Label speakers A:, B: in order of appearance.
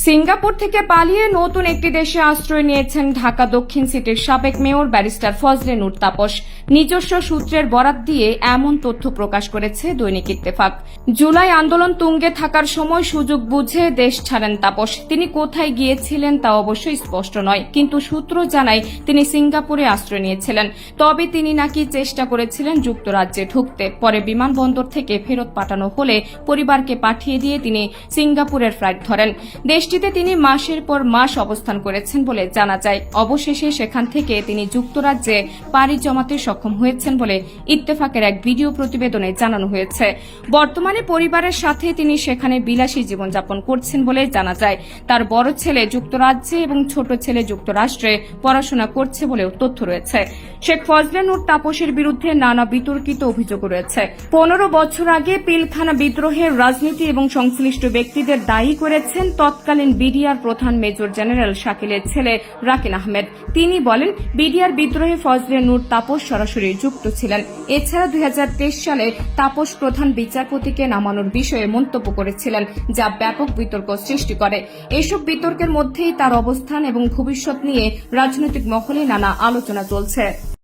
A: Singapore থেকে পালিয়ে নতুন একটি দেশে আশ্রয় নিয়েছেন ঢাকা দক্ষিণ সিটির সাবেক মেয়র ব্যারিস্টার ফজলে নূর তাপস। নিজস্ব সূত্রের বরাত দিয়ে এমন তথ্য প্রকাশ করেছে দৈনিক ইত্তেফাক। জুলাই আন্দোলন তুঙ্গে থাকার সময় সুযোগ বুঝে দেশ ছাড়েন তাপস। তিনি কোথায় গিয়েছিলেন তা অবশ্যই স্পষ্ট নয়, কিন্তু সূত্র জানায় তিনি সিঙ্গাপুরে আশ্রয় নিয়েছিলেন। তবে তিনি নাকি চেষ্টা করেছিলেন যুক্তরাজ্যে ঢুকতে। পরে বিমানবন্দর থেকে ফেরত পাঠানো হলে পরিবারকে পাঠিয়ে দিয়ে তিনি সিঙ্গাপুরের ফ্লাইট ধরেন। দেশটিতে তিনি মাসের পর মাস অবস্থান করেছেন বলে জানা যায়। অবশেষে সেখান থেকে তিনি যুক্তরাজ্যে পাড়ি জমাতে সক্ষম হয়েছেন বলে ইত্তেফাকের এক ভিডিও প্রতিবেদনে জানানো হয়েছে। বর্তমানে পরিবারের সাথে তিনি সেখানে বিলাসী জীবনযাপন করছেন বলে জানা যায়। তার বড় ছেলে যুক্তরাজ্যে এবং ছোট ছেলে যুক্তরাষ্ট্রে পড়াশোনা করছে বলেও তথ্য রয়েছে। শেখ ফজলে নূর তাপসের বিরুদ্ধে নানা বিতর্কিত অভিযোগ রয়েছে। 15 বছর আগে পিলখানা বিদ্রোহের রাজনীতি এবং সংশ্লিষ্ট ব্যক্তিদের দায়ী করেছেন তৎকালীন বিডিআর প্রধান মেজর জেনারেল শাকিলের ছেলে রাকিন আহমেদ। তিনি বলেন, বিডিআর বিদ্রোহে ফজলে নূর তাপস সরাসরি যুক্ত ছিলেন। এছাড়া 2023 সালে তাপস প্রধান বিচারপতিকে নামানোর বিষয়ে মন্তব্য করেছিলেন, যা ব্যাপক বিতর্ক সৃষ্টি করে। এসব বিতর্কের মধ্যেই তার অবস্থান এবং ভবিষ্যৎ নিয়ে রাজনৈতিক মহলে নানা আলোচনা চলছে।